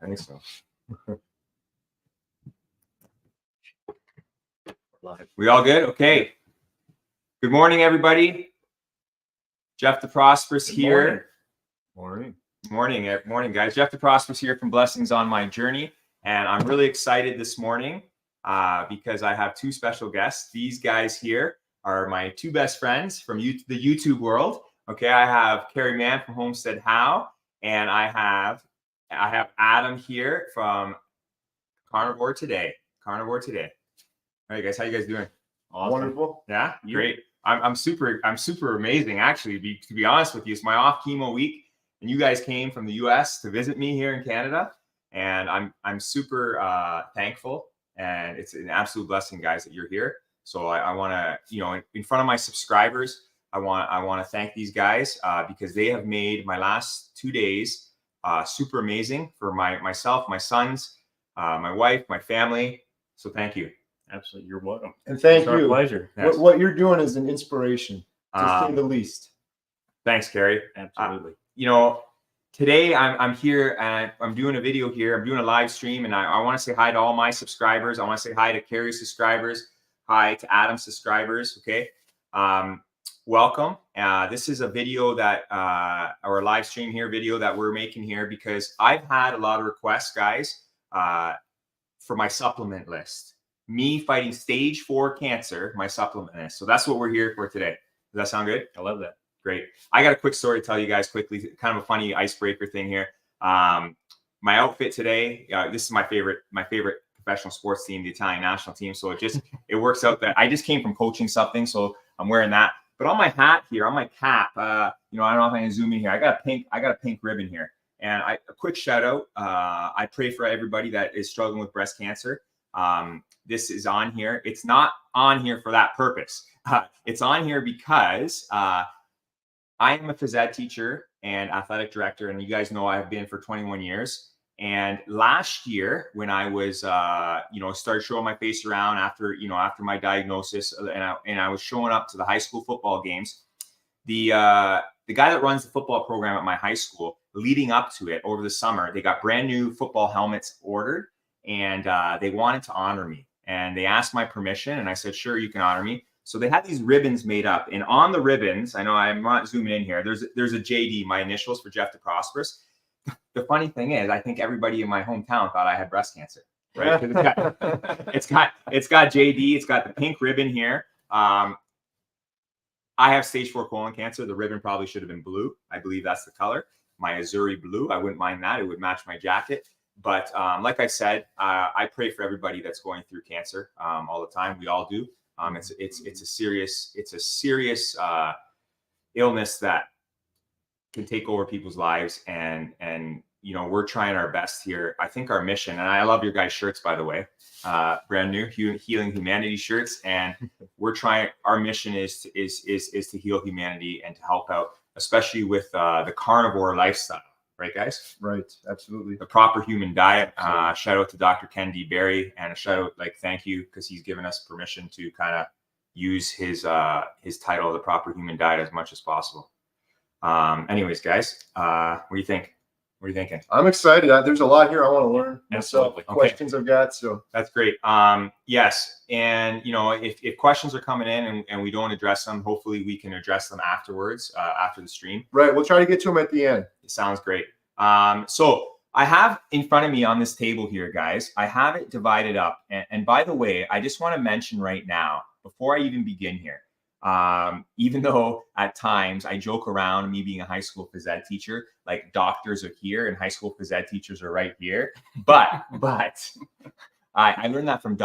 I think so. We all good? Okay. Good morning, everybody. Jeff the Prosperous here. Morning. Morning, guys. Jeff the Prosperous here from Blessings on My Journey. And I'm really excited this morning because I have two special guests. These guys here are my two best friends from the YouTube world. Okay, I have Carrie Mann from Homestead How, and I have Adam here from Carnivore Today. All right, guys, how you guys doing? Awesome. Wonderful. Yeah, great. I'm super amazing, actually. To be honest with you, it's my off chemo week, and you guys came from the U.S. to visit me here in Canada, and I'm super thankful, and it's an absolute blessing, guys, that you're here. So I want to, in front of my subscribers, I want to thank these guys because they have made my last 2 days super amazing for myself, my sons, my wife, my family. So thank you. Absolutely, you're welcome. And thank it's you. Our pleasure. Yes. What you're doing is an inspiration, to say the least. Thanks, Carrie. Absolutely. Today I'm here and I'm doing a video here. I'm doing a live stream, and I want to say hi to all my subscribers. I want to say hi to Carrie's subscribers. Hi to Adam's subscribers. Okay. Welcome. This is a video that, or a live stream here video that we're making here because I've had a lot of requests, guys, for my supplement list. Me fighting stage 4 cancer, my supplement list. So that's what we're here for today. Does that sound good? I love that. Great. I got a quick story to tell you guys quickly, kind of a funny icebreaker thing here. My outfit today, this is my favorite professional sports team, the Italian national team. So it works out that I just came from coaching something, so I'm wearing that. But on my hat here, on my cap, I don't know if I can zoom in here. I got a pink ribbon here. And a quick shout out. I pray for everybody that is struggling with breast cancer. This is on here. It's not on here for that purpose. It's on here because I am a phys ed teacher and athletic director, and you guys know I've been for 21 years. And last year, when I was, started showing my face around after my diagnosis, and I was showing up to the high school football games, the guy that runs the football program at my high school, leading up to it over the summer, they got brand new football helmets ordered, and they wanted to honor me. And they asked my permission, and I said, sure, you can honor me. So they had these ribbons made up, and on the ribbons, I know I'm not zooming in here, there's a JD, my initials for Jeff the Prosperous. The funny thing is, I think everybody in my hometown thought I had breast cancer, right? It's got JD, it's got the pink ribbon here. I have stage 4 colon cancer. The ribbon probably should have been blue. I believe that's the color. My Azuri blue. I wouldn't mind that. It would match my jacket. But like I said, I pray for everybody that's going through cancer all the time. We all do. It's a serious illness that can take over people's lives, and we're trying our best here. I think our mission, and I love your guys' shirts, by the way, brand new Healing Humanity shirts, and we're trying. Our mission is to heal humanity and to help out, especially with the carnivore lifestyle. Right, guys? Right. Absolutely. The proper human diet. Shout out to Dr. Ken D. Berry, and a shout out, thank you, because he's given us permission to kind of use his title, the proper human diet, as much as possible. Anyways, guys, what do you think? What are you thinking? I'm excited. There's a lot here I want to learn. Absolutely. Questions I've got. So that's great. Yes. And, if questions are coming in and we don't address them, hopefully we can address them afterwards, after the stream. Right. We'll try to get to them at the end. It sounds great. So I have in front of me on this table here, guys, I have it divided up. And by the way, I just want to mention right now, before I even begin here, even though at times I joke around me being a high school phys ed teacher, like doctors are here and high school phys ed teachers are right here. But I learned that from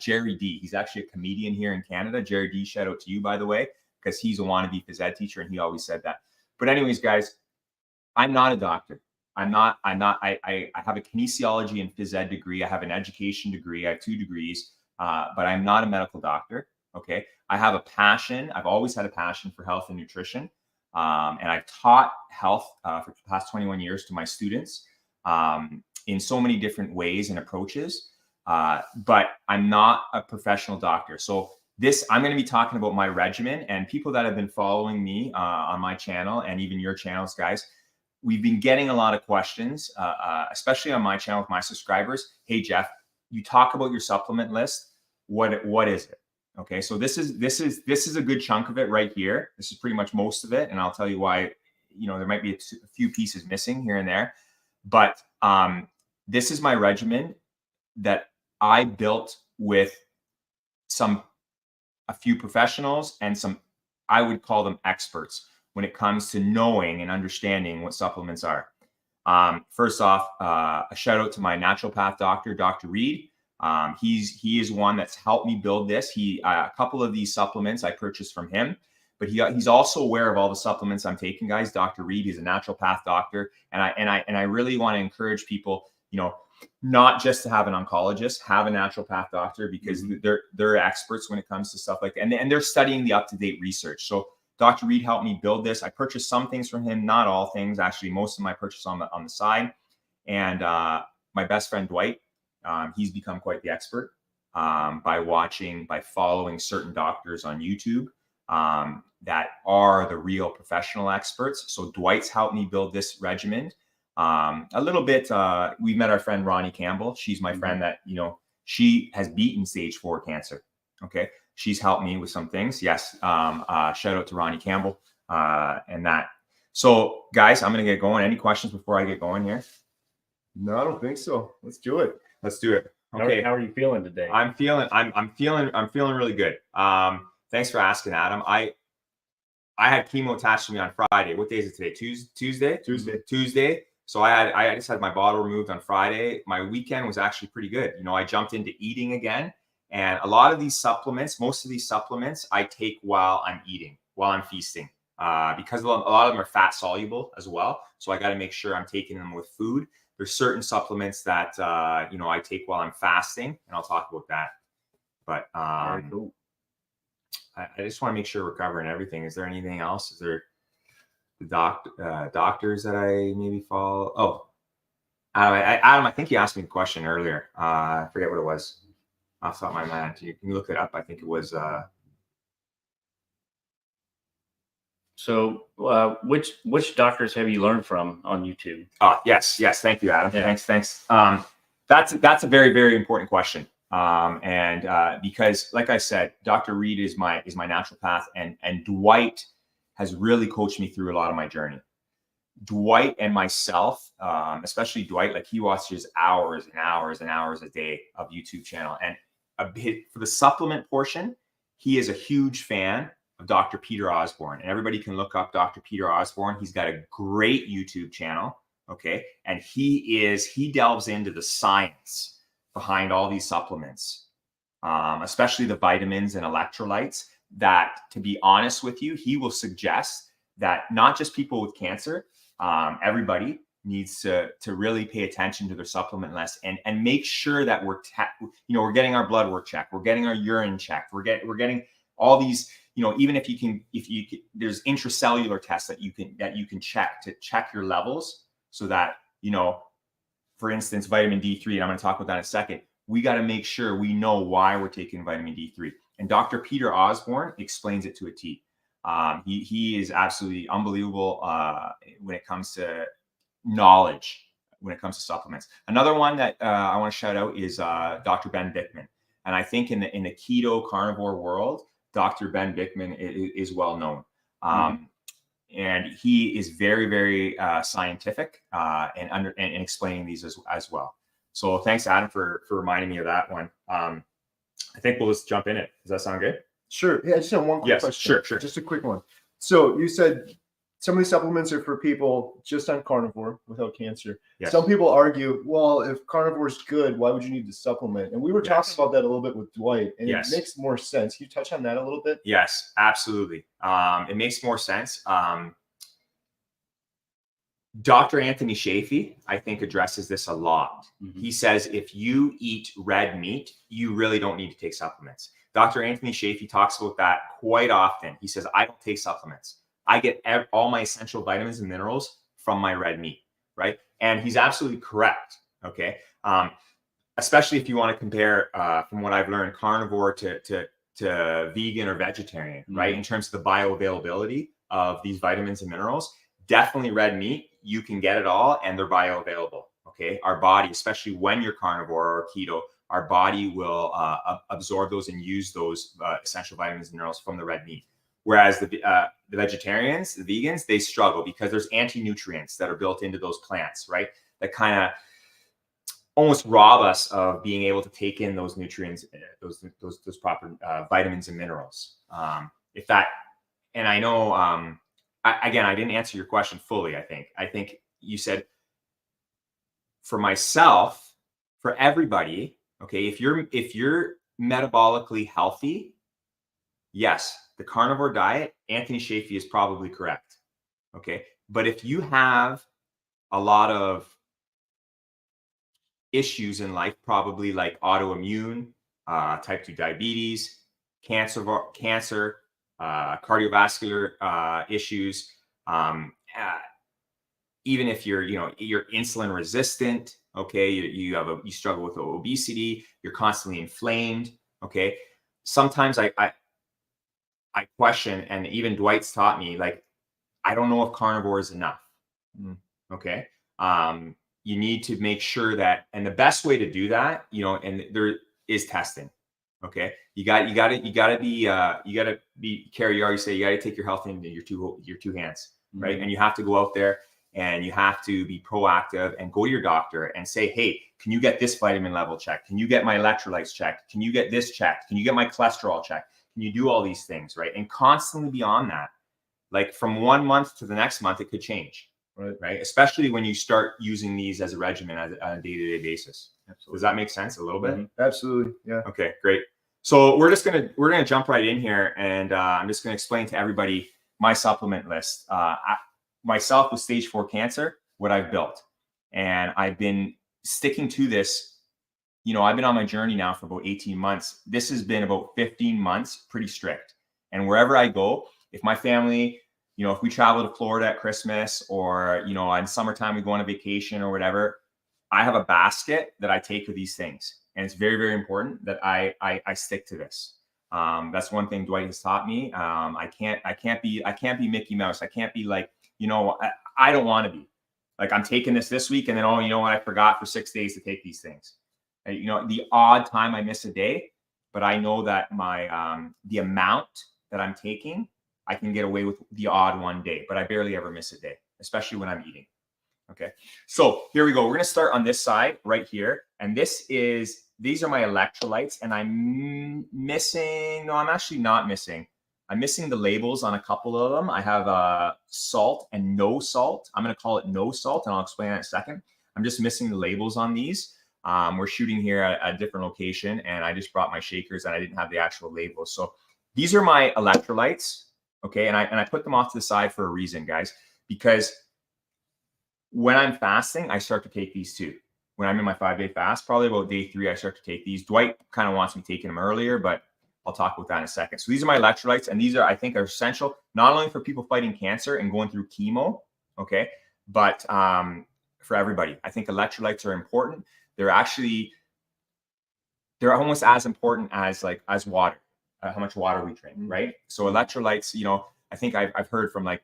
Jerry D. He's actually a comedian here in Canada. Jerry D, shout out to you, by the way, because he's a wannabe phys ed teacher and he always said that. But anyways, guys, I'm not a doctor. I have a kinesiology and phys ed degree. I have an education degree. I have 2 degrees, but I'm not a medical doctor. Okay. I have a passion. I've always had a passion for health and nutrition. And I've taught health for the past 21 years to my students in so many different ways and approaches. But I'm not a professional doctor. So I'm going to be talking about my regimen, and people that have been following me on my channel and even your channels, guys, we've been getting a lot of questions, especially on my channel with my subscribers. Hey, Jeff, you talk about your supplement list. What is it? Okay, so this is a good chunk of it right here. This is pretty much most of it, and I'll tell you why. You know, there might be a few pieces missing here and there, but this is my regimen that I built with a few professionals and some, I would call them experts when it comes to knowing and understanding what supplements are. First off, a shout out to my naturopath doctor, Dr. Reed. He is one that's helped me build this. A couple of these supplements I purchased from him, but he's also aware of all the supplements I'm taking, guys. Dr. Reed, he's a naturopath doctor, and I really want to encourage people, you know, not just to have an oncologist, have a naturopath doctor, because they're experts when it comes to stuff like that, and they're studying the up-to-date research. So Dr. Reed helped me build this. I purchased some things from him, not all things, actually. Most of my purchase on the side. And my best friend Dwight, he's become quite the expert by following certain doctors on YouTube that are the real professional experts. So Dwight's helped me build this regimen. A little bit, we met our friend Ronnie Campbell. She's my friend that, you know, she has beaten stage 4 cancer. Okay. She's helped me with some things. Yes. Shout out to Ronnie Campbell and that. So guys, I'm going to get going. Any questions before I get going here? No, I don't think so. Let's do it. Let's do it. Okay. How are you feeling today? I'm feeling really good. Thanks for asking, Adam. I had chemo attached to me on Friday. What day is it today? Tuesday. So I just had my bottle removed on Friday. My weekend was actually pretty good. You know, I jumped into eating again, and a lot of these supplements, most of these supplements, I take while I'm eating, while I'm feasting, because a lot of them are fat soluble as well. So I got to make sure I'm taking them with food. There's certain supplements that you know, I take while I'm fasting, and I'll talk about that. But Very cool. I just want to make sure we're covering everything. Is there anything else? Is there the doctors that I maybe follow? Oh, Adam, I think you asked me a question earlier. I forget what it was off the top of my mind. You can look it up. I think it was. So, which doctors have you learned from on YouTube? Oh, yes. Thank you, Adam. Yeah. Thanks. That's a very, very important question. Because, like I said, Dr. Reed is my naturopath, and Dwight has really coached me through a lot of my journey. Dwight and myself, especially Dwight, like, he watches hours and hours and hours a day of YouTube channel. And for the supplement portion, he is a huge fan of Dr. Peter Osborne, and everybody can look up Dr. Peter Osborne. He's got a great YouTube channel. Okay. And he delves into the science behind all these supplements, especially the vitamins and electrolytes, that, to be honest with you, he will suggest that not just people with cancer, everybody needs to really pay attention to their supplement list and make sure that we're getting our blood work checked, we're getting our urine checked, we're getting all these, you know, even if you can, there's intracellular tests that you can check your levels, so that, you know, for instance, vitamin D3, and I'm going to talk about that in a second. We got to make sure we know why we're taking vitamin D3. And Dr. Peter Osborne explains it to a T. He is absolutely unbelievable when it comes to knowledge, when it comes to supplements. Another one that I want to shout out is Dr. Ben Bickman. And I think in the keto carnivore world, Dr. Ben Bickman is well known. And he is very, very scientific and explaining these as well. So thanks, Adam, for reminding me of that one. I think we'll just jump in it. Does that sound good? Sure. Yeah, I just have one quick question. Sure. Just a quick one. So you said some of these supplements are for people just on carnivore without cancer. Yes. Some people argue, well, if carnivore is good, why would you need to supplement? And we were talking about that a little bit with Dwight, and it makes more sense. Can you touch on that a little bit? Yes, absolutely. It makes more sense. Dr. Anthony Shafee, I think, addresses this a lot. He says if you eat red meat, you really don't need to take supplements. Dr. Anthony Shafee talks about that quite often. He says, I don't take supplements. I get all my essential vitamins and minerals from my red meat, right? And he's absolutely correct, okay? Especially if you want to compare, from what I've learned, carnivore to vegan or vegetarian, right? In terms of the bioavailability of these vitamins and minerals, definitely red meat. you can get it all and they're bioavailable. Okay. Our body, especially when you're carnivore or keto, our body will absorb those and use those essential vitamins and minerals from the red meat. Whereas the vegetarians, the vegans, they struggle because there's anti-nutrients that are built into those plants, right? That kind of almost rob us of being able to take in those nutrients, those proper vitamins and minerals. If that, and I know, again, I didn't answer your question fully. I think you said for myself, for everybody, okay, if you're metabolically healthy, yes, the carnivore diet, Anthony Shafee is probably correct. Okay. But if you have a lot of issues in life, probably like autoimmune, type 2 diabetes, cancer, cardiovascular issues, even if you're insulin resistant, okay, you struggle with obesity, you're constantly inflamed, okay. Sometimes I question, and even Dwight's taught me, like, I don't know if carnivore is enough. Okay. You need to make sure that, and the best way to do that, and there is testing. Okay. You gotta be, Carrie, you already say, you gotta take your health into your two hands, right? And you have to go out there and you have to be proactive and go to your doctor and say, hey, can you get this vitamin level checked? Can you get my electrolytes checked? Can you get this checked? Can you get my cholesterol checked? Can you do all these things, right? And constantly beyond that, like from 1 month to the next month, it could change, right? Especially when you start using these as a regimen on a day-to-day basis. Absolutely. Does that make sense a little bit? Absolutely, yeah. Okay, great. So we're gonna jump right in here, and I'm just gonna explain to everybody my supplement list. Myself with stage 4 cancer, what I've built, and I've been sticking to this. I've been on my journey now for about 18 months. This has been about 15 months, pretty strict. And wherever I go, if my family, if we travel to Florida at Christmas, or, in summertime, we go on a vacation or whatever, I have a basket that I take with these things. And it's very, very important that I stick to this. That's one thing Dwight has taught me. I can't be Mickey Mouse. I can't be like, I don't want to be like, I'm taking this week, and then, oh, you know what? I forgot for 6 days to take these things. The odd time I miss a day, but I know that the amount that I'm taking, I can get away with the odd one day, but I barely ever miss a day, especially when I'm eating. Okay. So here we go. We're going to start on this side right here. And these are my electrolytes, and I'm actually not missing. I'm missing the labels on a couple of them. I have salt and no salt. I'm going to call it no salt, and I'll explain that in a second. I'm just missing the labels on these. We're shooting here at a different location, and I just brought my shakers, and I didn't have the actual labels. So these are my electrolytes. Okay. And I put them off to the side for a reason, guys, because when I'm fasting, I start to take these too. When I'm in my 5-day fast, probably about day 3, I start to take these. Dwight kind of wants me taking them earlier, but I'll talk about that in a second. So these are my electrolytes, and these I think are essential, not only for people fighting cancer and going through chemo, okay, but for everybody. I think electrolytes are important. They're almost as important as water, how much water we drink, right? So electrolytes, I think I've heard from, like,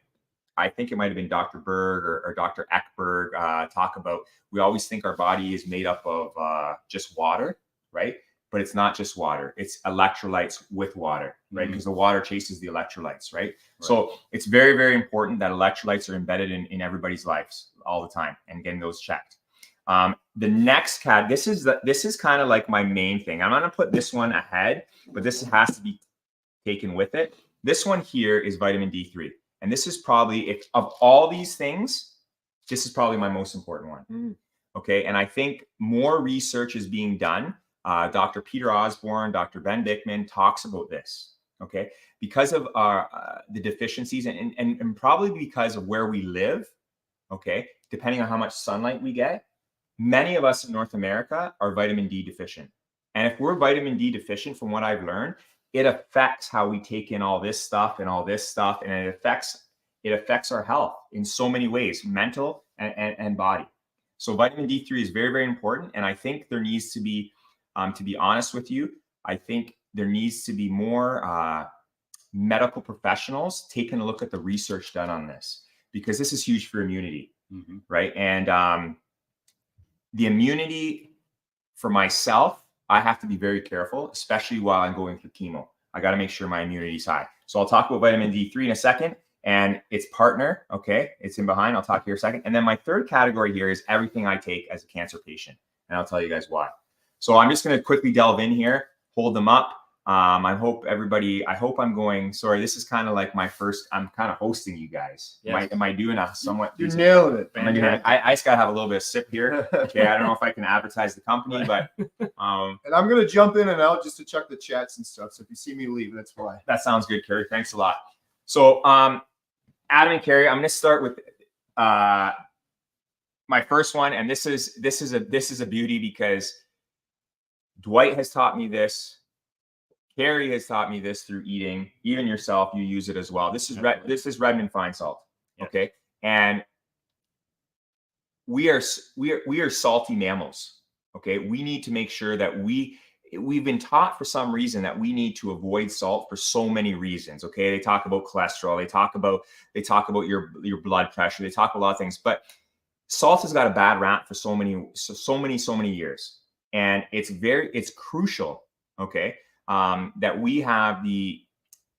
I think it might have been Dr. Berg or Dr. Eckberg talk about, we always think our body is made up of just water, right? But it's not just water. It's electrolytes with water, right? Because the water chases the electrolytes, right? So it's very, very important that electrolytes are embedded in everybody's lives all the time, and getting those checked. The next this is kind of like my main thing. I'm going to put this one ahead, but this has to be taken with it. This one here is vitamin D3. And this is probably, of all these things, this is probably my most important one. Okay. And I think more research is being done. Dr. Peter Osborne, Dr. Ben Bickman talks about this. Okay. Because of the deficiencies and probably because of where we live. Okay. Depending on how much sunlight we get, many of us in North America are vitamin D deficient. And if we're vitamin D deficient, from what I've learned, it affects how we take in all this stuff, and it affects our health in so many ways, mental and body. So vitamin D3 is very, very important. And I think there needs to be honest with you, I think there needs to be more medical professionals taking a look at the research done on this, because this is huge for immunity. right? And the immunity for myself, I have to be very careful, especially while I'm going through chemo. I got to make sure my immunity is high. So I'll talk about vitamin D3 in a second, and its partner, okay? It's in behind. I'll talk here a second. And then my third category here is everything I take as a cancer patient, and I'll tell you guys why. So I'm just going to quickly delve in here, hold them up. I hope I'm going, sorry, this is kind of like my first, I'm kind of hosting you guys. Yes. Am I doing a somewhat? You're nailing it. I just got to have a little bit of sip here. Okay, I don't know if I can advertise the company, but. And I'm going to jump in and out just to check the chats and stuff. So if you see me leave, that's why. That sounds good, Carrie. Thanks a lot. So Adam and Carrie, I'm going to start with my first one. And this is a beauty because Dwight has taught me this. Carrie has taught me this through eating. Even yourself, you use it as well. This is Regimen fine salt. Okay, yes. And we are salty mammals. Okay, we need to make sure that we've been taught for some reason that we need to avoid salt for so many reasons. Okay, they talk about cholesterol. They talk about your blood pressure. They talk about a lot of things, but salt has got a bad rap for so many years, and it's crucial. Okay. That we have the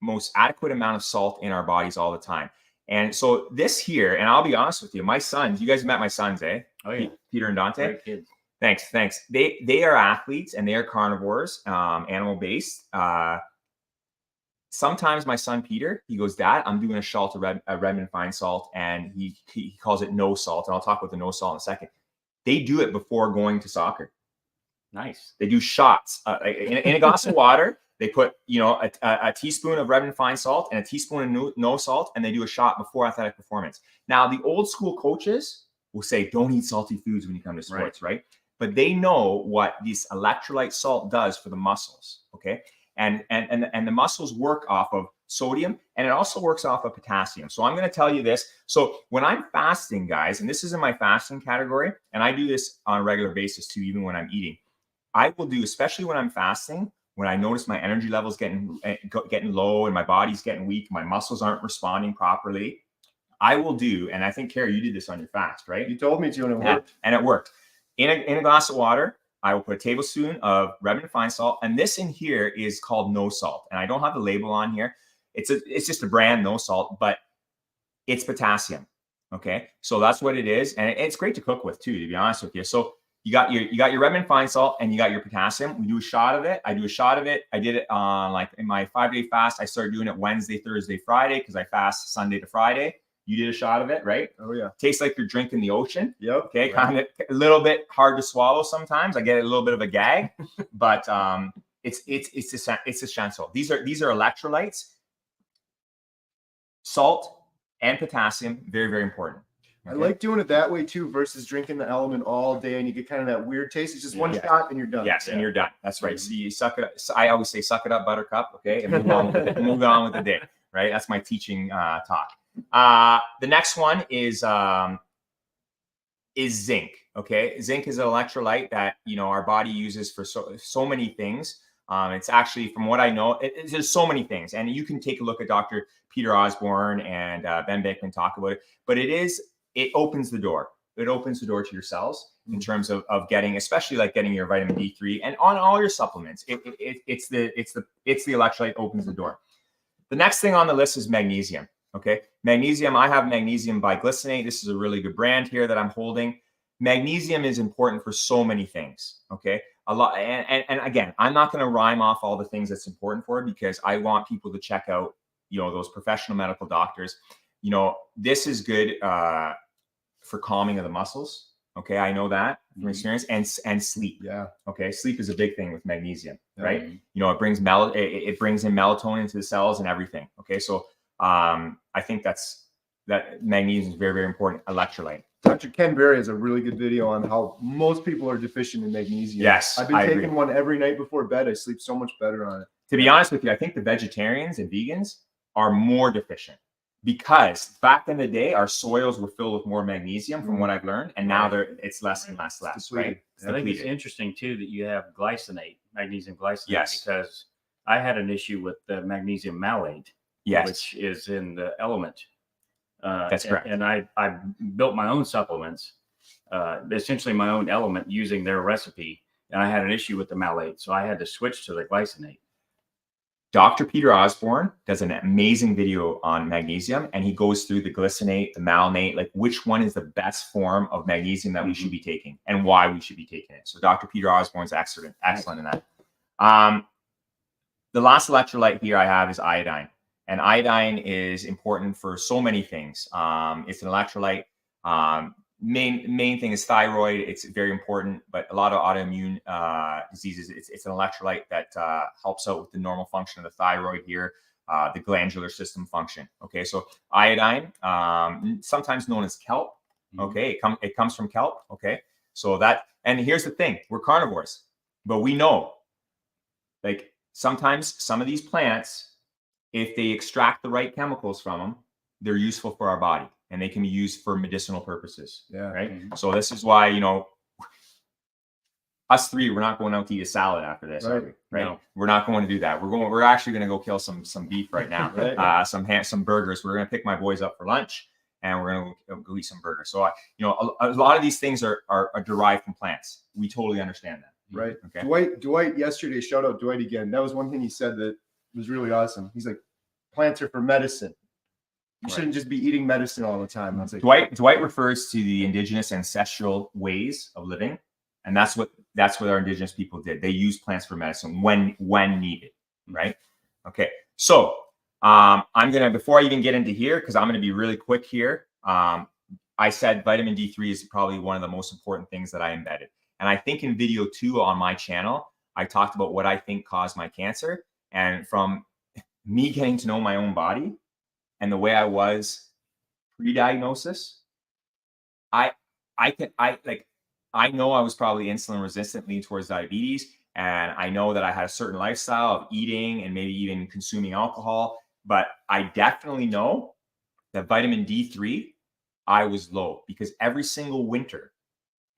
most adequate amount of salt in our bodies all the time. And so this here, and I'll be honest with you, my sons, you guys met my sons, eh? Oh yeah. Peter and Dante. Great kids. Thanks. They are athletes and they are carnivores, animal based. Sometimes my son Peter, he goes, Dad, I'm doing a shot of Regimen fine salt, and he calls it no salt. And I'll talk about the no salt in a second. They do it before going to soccer. Nice. They do shots in a glass of water. They put, a teaspoon of Regimen fine salt and a teaspoon of no salt, and they do a shot before athletic performance. Now, the old school coaches will say, don't eat salty foods when you come to sports, right? But they know what this electrolyte salt does for the muscles, okay? And the muscles work off of sodium, and it also works off of potassium. So I'm going to tell you this. So when I'm fasting, guys, and this is in my fasting category, and I do this on a regular basis too, even when I'm eating, I will do, especially when I'm fasting, when I notice my energy levels getting low and my body's getting weak, my muscles aren't responding properly, I will do, and I think, Carrie, you did this on your fast, right? You told me to, and it worked. And it worked. In a glass of water, I will put a tablespoon of Regimen fine salt, and this in here is called no salt, and I don't have the label on here. It's just a brand, no salt, but it's potassium. Okay, so that's what it is, and it's great to cook with too, to be honest with you. So you got your Regimen fine salt and you got your potassium. We do a shot of it. I do a shot of it. I did it on in my 5-day fast. I started doing it Wednesday, Thursday, Friday, because I fast Sunday to Friday. You did a shot of it, right? Oh yeah. Tastes like you're drinking the ocean. Yep. Okay, right. Kind of a little bit hard to swallow sometimes. I get a little bit of a gag, but it's essential. These are electrolytes, salt and potassium. Very, very important. Okay. I like doing it that way too, versus drinking the element all day and you get kind of that weird taste. It's just one shot and you're done. Yes, and you're done. That's right. So you suck it up. So I always say, suck it up, buttercup. Okay, and move on with the day. Right. That's my teaching talk. The next one is zinc. Okay, zinc is an electrolyte that our body uses for so many things. It's actually, from what I know, there's so many things, and you can take a look at Dr. Peter Osborne and Ben Beckman talk about it. But it opens the door. It opens the door to your cells in terms of getting, especially like getting your vitamin D3 and on all your supplements. It's the electrolyte opens the door. The next thing on the list is magnesium. Okay, magnesium. I have magnesium biglycinate. This is a really good brand here that I'm holding. Magnesium is important for so many things. Okay, a lot. And again, I'm not going to rhyme off all the things that's important for it because I want people to check out, those professional medical doctors. This is good for calming of the muscles. Okay, I know that from experience, and sleep. Yeah. Okay, sleep is a big thing with magnesium, right? It brings it brings in melatonin into the cells and everything. Okay, so I think that magnesium is very, very important electrolyte. Dr. Ken Berry has a really good video on how most people are deficient in magnesium. Yes, I've been taking one every night before bed. I sleep so much better on it. To be honest with you, I think the vegetarians and vegans are more deficient because back in the day, our soils were filled with more magnesium from what I've learned. And now it's less and less, right? I think it's interesting too, that you have magnesium glycinate. Yes. Because I had an issue with the magnesium malate. Yes. Which is in the element That's correct. And I built my own supplements, essentially my own element using their recipe. And I had an issue with the malate, so I had to switch to the glycinate. Dr. Peter Osborne does an amazing video on magnesium, and he goes through the glycinate, the malonate, like which one is the best form of magnesium that we should be taking and why we should be taking it. So Dr. Peter Osborne's excellent in that. The last electrolyte here I have is iodine, and iodine is important for so many things. It's an electrolyte. Main thing is thyroid. It's very important, but a lot of autoimmune diseases, it's an electrolyte that helps out with the normal function of the thyroid here, the glandular system function. Okay, so iodine, sometimes known as kelp. Okay, it comes from kelp. Okay, so that, and here's the thing: we're carnivores, but we know, like sometimes some of these plants, if they extract the right chemicals from them, they're useful for our body. And they can be used for medicinal purposes. Yeah. Right. So this is why, us three, we're not going out to eat a salad after this. Right. Right. No. We're not going to do that. We're actually going to go kill some beef right now. Right. Some burgers. We're going to pick my boys up for lunch, and we're going to go eat some burgers. So a lot of these things are derived from plants. We totally understand that. Right. Okay. Dwight yesterday, shout out Dwight again. That was one thing he said that was really awesome. He's like, plants are for medicine. You shouldn't just be eating medicine all the time. I was like, Dwight refers to the indigenous ancestral ways of living, and that's what our indigenous people did. They used plants for medicine when needed, right? Okay, so I'm gonna, before I even get into here, because I'm gonna be really quick here. I said vitamin D3 is probably one of the most important things that I embedded, and I think in video 2 on my channel, I talked about what I think caused my cancer, and from me getting to know my own body and the way I was pre-diagnosis, I know I was probably insulin resistant, leaning towards diabetes, and I know that I had a certain lifestyle of eating and maybe even consuming alcohol, but I definitely know that vitamin D3, I was low, because every single winter,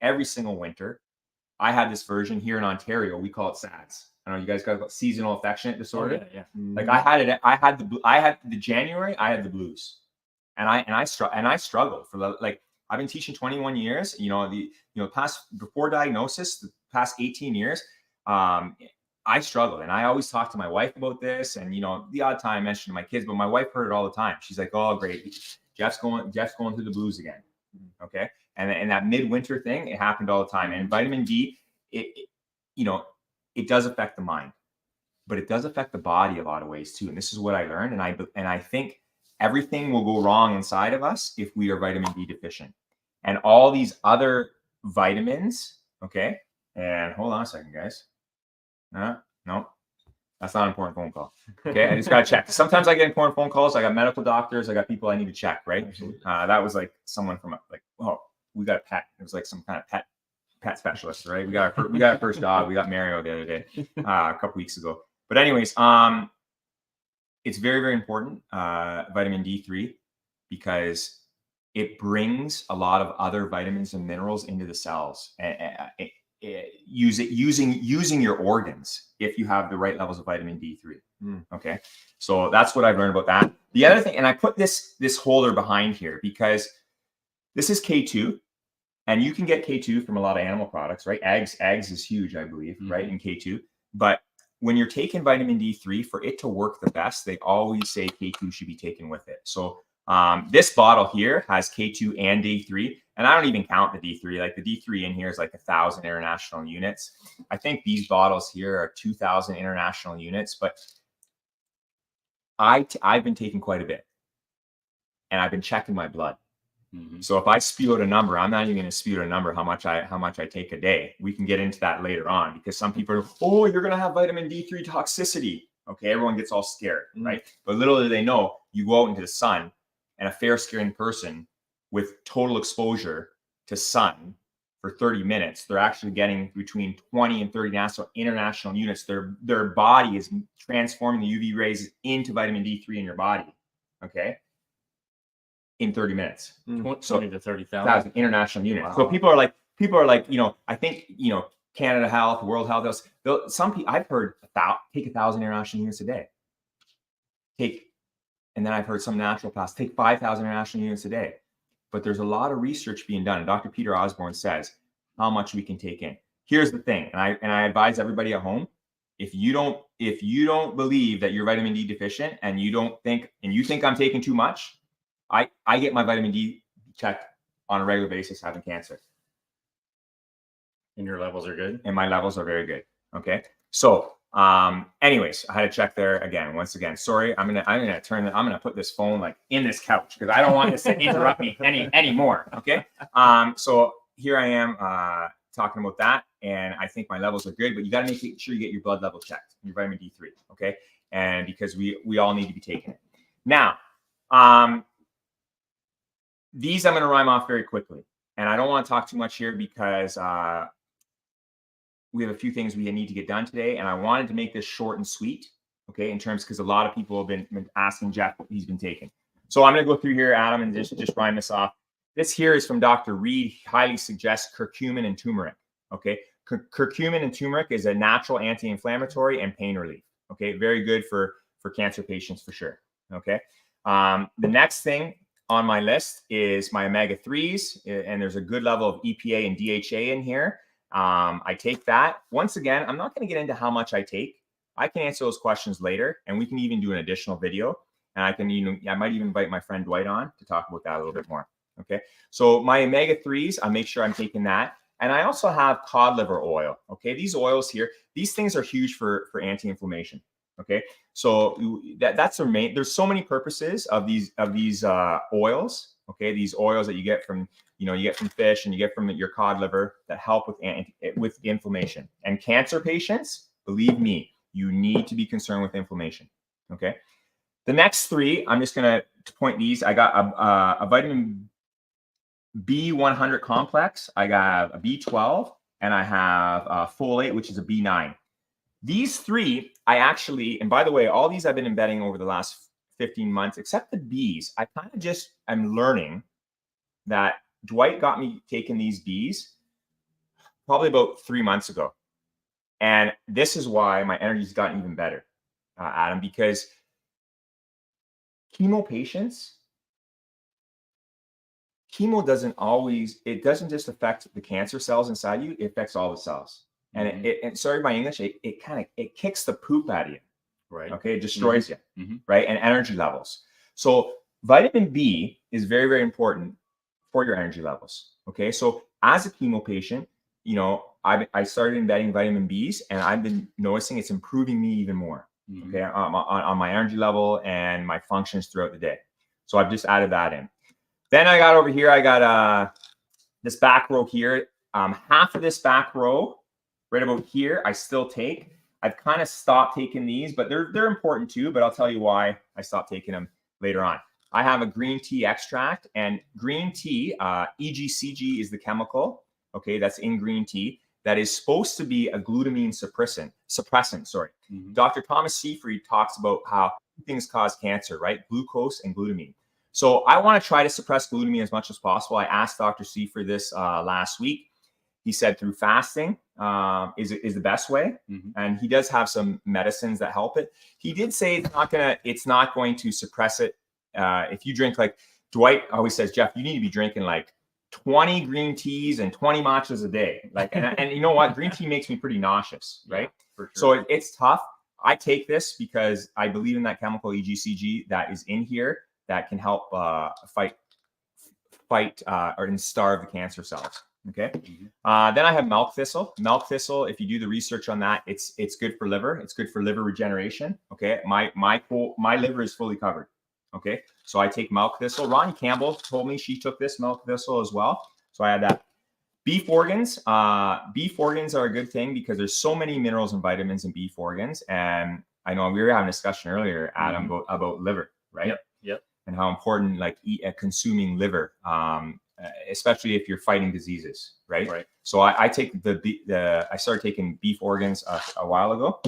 I had this version here in Ontario. We call it SADS. I don't know, you guys got seasonal affectionate disorder. Oh, yeah. Like I had the January, I had the blues, and I struggled for I've been teaching 21 years. Past, before diagnosis, the past 18 years, I struggled, and I always talk to my wife about this, and the odd time I mention to my kids, but my wife heard it all the time. She's like, "Oh, great, Jeff's going through the blues again." Okay, and that midwinter thing, it happened all the time. And vitamin D, it does affect the mind, but it does affect the body a lot of ways too. And this is what I learned. And I think everything will go wrong inside of us if we are vitamin D deficient. And all these other vitamins, okay? And hold on a second, guys. No, that's not an important phone call. Okay, I just got to check. Sometimes I get important phone calls. I got medical doctors. I got people I need to check, right? That was like someone from we got a pet. It was like some kind of pet specialist, right? We got our first dog. We got Mario the other day, a couple weeks ago. But anyways, it's very, very important, vitamin D3, because it brings a lot of other vitamins and minerals into the cells. Using your organs if you have the right levels of vitamin D3. Okay, so that's what I've learned about that. The other thing, and I put this holder behind here because this is K2. And you can get K2 from a lot of animal products, right? Eggs is huge, I believe, right, in K2. But when you're taking vitamin D3, for it to work the best, they always say K2 should be taken with it. So this bottle here has K2 and D3, and I don't even count the D3. Like the D3 in here is like 1,000 international units. I think these bottles here are 2,000 international units, but I've been taking quite a bit, and I've been checking my blood. So if I spew out a number, I'm not even going to spew out a number how much I take a day. We can get into that later on, because some people are, oh, you're going to have vitamin D3 toxicity. Okay, everyone gets all scared, right? But little do they know, you go out into the sun, and a fair-skinned person with total exposure to sun for 30 minutes, they're actually getting between 20 and 30 international units. Their body is transforming the UV rays into vitamin D3 in your body. Okay. In 30 minutes. 20 to 30,000 international units. Wow. So people are like, I think, Canada Health, World Health, some people I've heard take 1,000 international units a day. Take And then I've heard some naturopaths take 5,000 international units a day. But there's a lot of research being done. And Dr. Peter Osborne says how much we can take in. Here's the thing, and I advise everybody at home, if you don't believe that you're vitamin D deficient and you think I'm taking too much, I get my vitamin D checked on a regular basis having cancer. And your levels are good? And my levels are very good. Okay. So anyways, I had to check there again. Once again, sorry, I'm gonna put this phone like in this couch because I don't want this to interrupt me anymore. Okay. So here I am talking about that, and I think my levels are good, but you got to make sure you get your blood level checked, your vitamin D3. Okay. And because we all need to be taking it. Now, these I'm going to rhyme off very quickly, and I don't want to talk too much here because we have a few things we need to get done today, and I wanted to make this short and sweet, okay, in terms because a lot of people have been asking Jeff what he's been taking. So I'm going to go through here, Adam, and just rhyme this off. This here is from Dr. Reed. He highly suggests curcumin and turmeric, okay? Curcumin and turmeric is a natural anti-inflammatory and pain relief, okay? Very good for cancer patients for sure, okay? The next thing on my list is my omega-3s, and there's a good level of EPA and DHA in here. I take that. Once again, I'm not going to get into how much I take. I can answer those questions later, and we can even do an additional video. And I might even invite my friend Dwight on to talk about that a little bit more. Okay. So my omega-3s, I make sure I'm taking that. And I also have cod liver oil. Okay. These oils here, these things are huge for anti-inflammation. Okay. So that's the main, there's so many purposes of these oils. Okay. These oils that you get from, you get from fish and you get from your cod liver that help with inflammation. And cancer patients, believe me, you need to be concerned with inflammation. Okay. The next three, I'm just going to point these. I got a vitamin B100 complex. I got a B12, and I have folate, which is a B9. These three, I actually, and by the way, all these I've been embedding over the last 15 months, except the Bs. I kind of just am learning that Dwight got me taking these Bs probably about 3 months ago. And this is why my energy's gotten even better, Adam, because chemo patients, chemo it doesn't just affect the cancer cells inside you, it affects all the cells. And and sorry my English, it kicks the poop out of you. Right. Okay. It destroys you. Right. And energy levels. So vitamin B is very, very important for your energy levels. Okay. So as a chemo patient, I started embedding vitamin Bs, and I've been noticing it's improving me even more. Okay. On my energy level and my functions throughout the day. So I've just added that in. Then I got over here, I got this back row here. Half of this back row right about here, I still take. I've kind of stopped taking these, but they're important too, but I'll tell you why I stopped taking them later on. I have a green tea extract, and green tea, EGCG is the chemical, okay, that's in green tea, that is supposed to be a glutamine suppressant. Dr. Thomas Seyfried talks about how things cause cancer, right? Glucose and glutamine. So I want to try to suppress glutamine as much as possible. I asked Dr. Seyfried this last week. He said through fasting is the best way, and he does have some medicines that help it. He did say it's not going to suppress it. If you drink, like Dwight always says, Jeff, you need to be drinking like 20 green teas and 20 matchas a day. Like, and you know what? Green tea makes me pretty nauseous, right? For sure. So it's tough. I take this because I believe in that chemical EGCG that is in here that can help fight or starve the cancer cells. Okay. Then I have milk thistle. Milk thistle, if you do the research on that, it's good for liver. It's good for liver regeneration. Okay. My liver is fully covered. Okay. So I take milk thistle. Ronnie Campbell told me she took this milk thistle as well. So I had that. Beef organs. Beef organs are a good thing because there's so many minerals and vitamins in beef organs. And I know we were having a discussion earlier, Adam, about liver, right? Yep. And how important consuming liver, especially if you're fighting diseases, right? Right. So I take I started taking beef organs a while ago.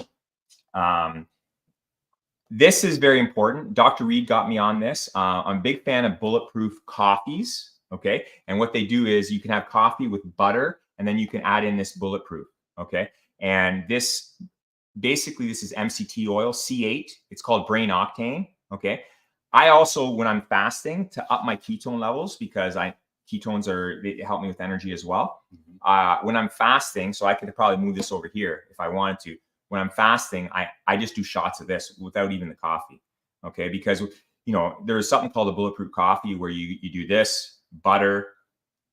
This is very important. Dr. Reed got me on this. I'm a big fan of bulletproof coffees. Okay. And what they do is you can have coffee with butter, and then you can add in this bulletproof. Okay. And this is MCT oil, C8. It's called brain octane. Okay. I also, when I'm fasting, to up my ketone levels, because ketones they help me with energy as well. When I'm fasting, so I could probably move this over here if I wanted to. When I'm fasting, I just do shots of this without even the coffee. Okay, because there's something called a bulletproof coffee where you do this, butter,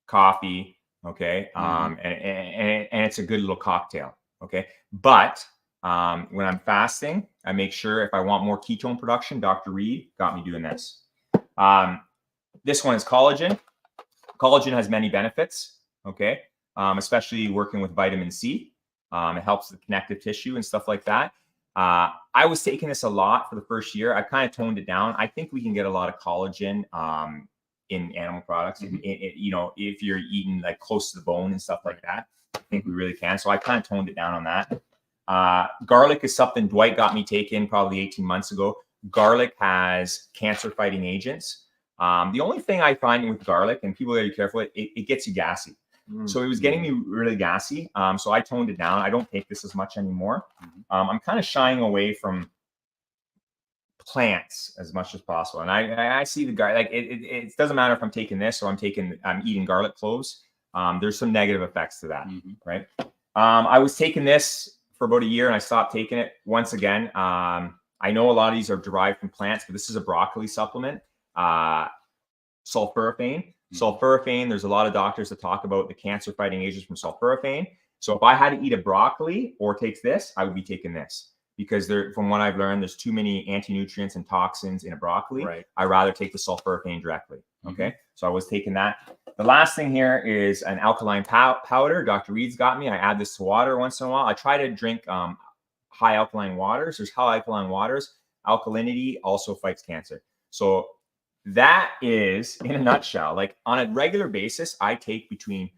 coffee, okay, and it's a good little cocktail. Okay, but when I'm fasting, I make sure if I want more ketone production, Dr. Reed got me doing this. This one is collagen. Collagen has many benefits, okay, especially working with vitamin C. It helps the connective tissue and stuff like that. I was taking this a lot for the first year. I kind of toned it down. I think we can get a lot of collagen in animal products. If you're eating like close to the bone and stuff like that, I think we really can. So I kind of toned it down on that. Garlic is something Dwight got me taken probably 18 months ago. Garlic has cancer fighting agents. The only thing I find with garlic, and people gotta be careful, it gets you gassy. So it was getting me really gassy. So I toned it down. I don't take this as much anymore. I'm kind of shying away from plants as much as possible. And I see the guy, like it doesn't matter if I'm taking this or I'm eating garlic cloves. There's some negative effects to that, right? I was taking this for about a year and I stopped taking it once again. I know a lot of these are derived from plants, but this is a broccoli supplement. Sulforaphane. Sulforaphane, there's a lot of doctors that talk about the cancer fighting agents from sulforaphane. So if I had to eat a broccoli or take this, I would be taking this, because from what I've learned, there's too many anti-nutrients and toxins in a broccoli. Right. I'd rather take the sulforaphane directly. Okay. So I was taking that. The last thing here is an alkaline powder. Dr. Reed's got me. I add this to water once in a while. I try to drink high alkaline waters. There's high alkaline waters. Alkalinity also fights cancer. So that is, in a nutshell, like on a regular basis, I take between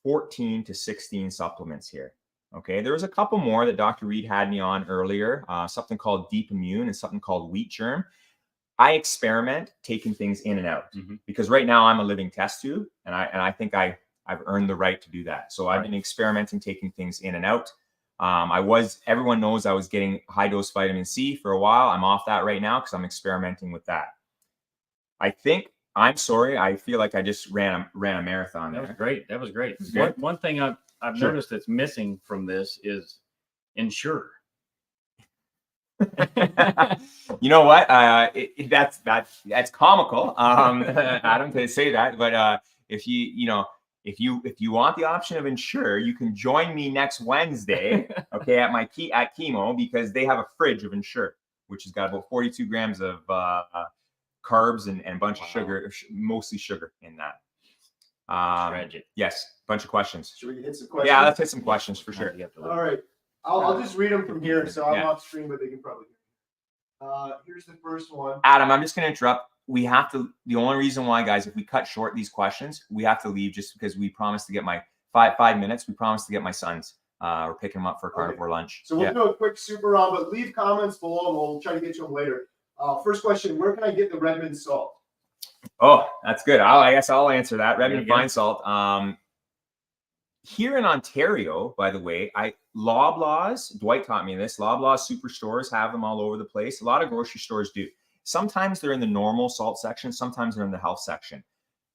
14 to 16 supplements here. Okay, there was a couple more that Dr. Reed had me on earlier, something called Deep Immune and something called Wheat Germ. I experiment taking things in and out because right now I'm a living test tube, and I think I've earned the right to do that. So I've been experimenting taking things in and out. Everyone knows I was getting high dose vitamin C for a while. I'm off that right now because I'm experimenting with that. I'm sorry. I feel like I just ran a marathon there. That was great. That was great. Good. One thing I've noticed that's missing from this is Ensure. You know what? That's comical, Adam, to say that. But if you want the option of Ensure, you can join me next Wednesday, okay, at chemo, because they have a fridge of Ensure, which has got about 42 grams of carbs and a bunch of sugar, mostly sugar in that. Tragic. Yes, bunch of questions. Should we hit some questions? Yeah, let's hit some questions for sure. All right. I'll just read them from here, so I'm off screen, but they can probably hear me. Here's the first one. Adam, I'm just going to interrupt. We have to, the only reason why, guys, if we cut short these questions, we have to leave just because we promised to get my 5 minutes. We promised to get my sons. We're picking them up for carnivore lunch. So we'll do a quick super round, but leave comments below and we'll try to get to them later. First question, where can I get the Regimen salt? Oh, that's good. I guess I'll answer that. Regimen fine salt. Here in Ontario, by the way, Loblaws, Dwight taught me this, Loblaws superstores have them all over the place. A lot of grocery stores do. Sometimes they're in the normal salt section. Sometimes they're in the health section.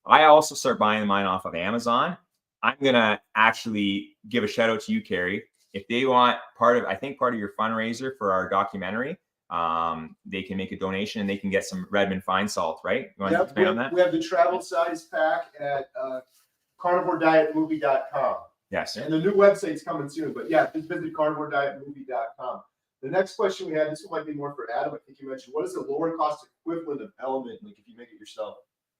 I also start buying mine off of Amazon. I'm going to actually give a shout out to you, Carrie. If they want part of your fundraiser for our documentary, they can make a donation and they can get some Regimen fine salt, right? You want to expand on that? We have the travel size pack at carnivoredietmovie.com. Yes. And the new website's coming soon, but yeah, just visit carnivoredietmovie.com. The next question we had, this one might be more for Adam. I think you mentioned, what is the lower cost equivalent of Element, like if you make it yourself?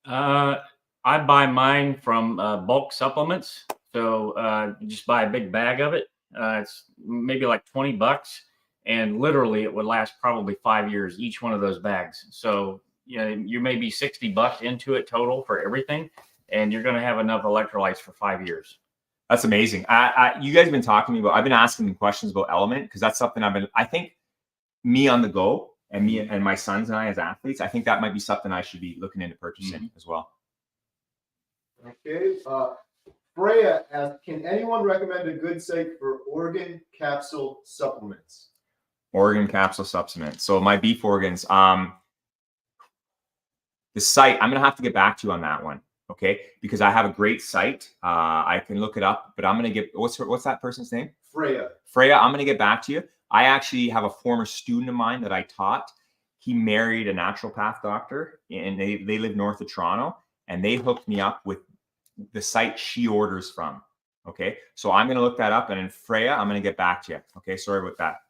I buy mine from bulk supplements. So just buy a big bag of it. It's maybe like $20, and literally it would last probably 5 years, each one of those bags. So you may be $60 into it total for everything, and you're going to have enough electrolytes for 5 years. That's amazing. You guys have been talking to me about, I've been asking them questions about Element because that's something I think me on the go and me and my sons and I as athletes, I think that might be something I should be looking into purchasing as well. Okay. Freya asked, can anyone recommend a good site for organ capsule supplements? Organ capsule supplements. So my beef organs, The site, I'm going to have to get back to you on that one. Okay. Because I have a great site. I can look it up, but I'm going to get, what's that person's name? Freya. Freya, I'm going to get back to you. I actually have a former student of mine that I taught. He married a naturopath doctor, and they live north of Toronto, and they hooked me up with the site she orders from. Okay. So I'm going to look that up, and then Freya, I'm going to get back to you. Okay. Sorry about that.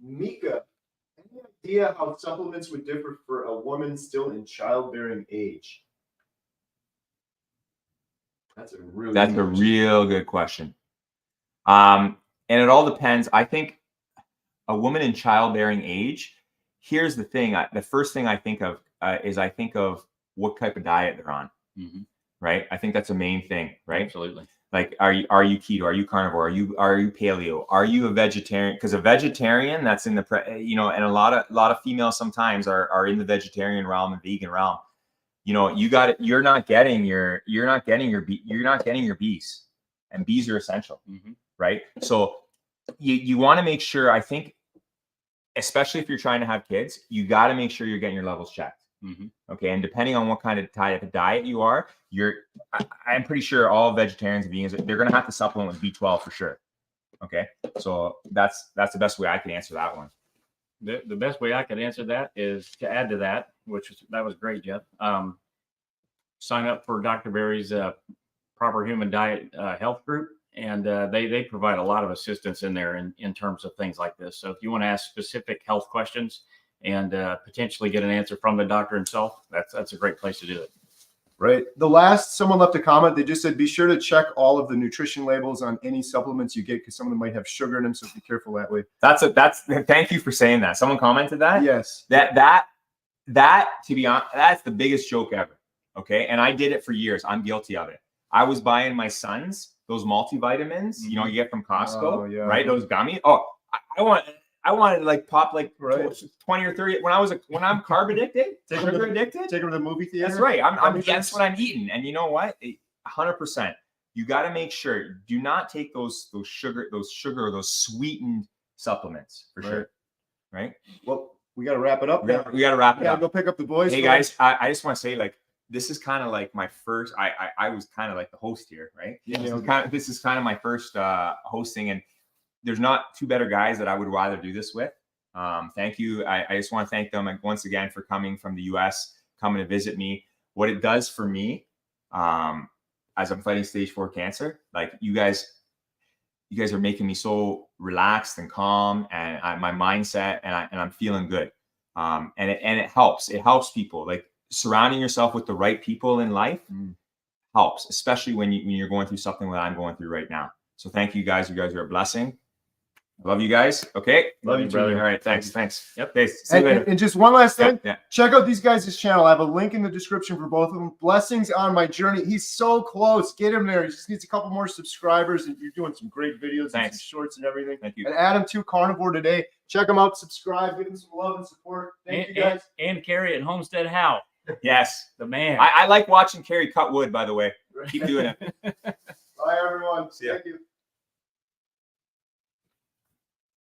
Mika, any idea how supplements would differ for a woman still in childbearing age? That's a real good question. And it all depends. I think a woman in childbearing age, here's the thing. The first thing I think of is I think of what type of diet they're on. Right. I think that's a main thing. Right. Absolutely. Like, are you keto? Are you carnivore? Are you paleo? Are you a vegetarian? Because a vegetarian, that's in the and a lot of females sometimes are in the vegetarian realm and vegan realm. You're not getting your bees, and bees are essential, right? So you want to make sure, I think, especially if you're trying to have kids, you got to make sure you're getting your levels checked. Okay. And depending on what kind of type of diet you are, I'm pretty sure all vegetarians and vegans, they're going to have to supplement with B12 for sure. Okay. So that's the best way I can answer that one. The best way I could answer that is to add to that, that was great, Jeff. Sign up for Dr. Berry's Proper Human Diet Health Group, and they provide a lot of assistance in there in terms of things like this. So if you want to ask specific health questions and potentially get an answer from the doctor himself, that's a great place to do it. Right. Someone left a comment. They just said, be sure to check all of the nutrition labels on any supplements you get, because some of them might have sugar in them. So be careful that way. Thank you for saying that. Someone commented that. Yes. That to be honest, that's the biggest joke ever. Okay. And I did it for years. I'm guilty of it. I was buying my sons those multivitamins, you get from Costco, right? Those gummies. Oh, I wanted to like pop like 20 or 30 when I'm carb addicted, sugar addicted. Take them to the movie theater. That's right. That's what I'm eating. And you know what? 100%. You got to make sure, do not take those sugar or those sweetened supplements for sure. Right. Well, we got to wrap it up. We got to wrap it up. Go pick up the boys. Hey guys, I just want to say, like, this is kind of like my first, I was kind of like the host here, right? Yeah. This is kind of my first hosting, and there's not two better guys that I would rather do this with. Thank you. I just want to thank them once again for coming from the US, coming to visit me. What it does for me, as I'm fighting stage 4 cancer, like you guys are making me so relaxed and calm, and my mindset, and I'm feeling good. And it helps. It helps people. Like, surrounding yourself with the right people in life helps, especially when you're going through something that I'm going through right now. So thank you guys. You guys are a blessing. I love you guys. Okay. Love you, brother. All right. Thanks. Yep. Okay, see you later. And just one last thing. Yeah. Check out these guys' channel. I have a link in the description for both of them. Blessings on my journey. He's so close. Get him there. He just needs a couple more subscribers, and you're doing some great videos and some shorts and everything. Thank you. And Adam too, Carnivore Today. Check him out. Subscribe. Give him some love and support. Thank you guys. And Carrie at Homestead Howe. Yes. The man. I like watching Carrie cut wood, by the way. Keep doing it. Bye, everyone. See ya. Thank you.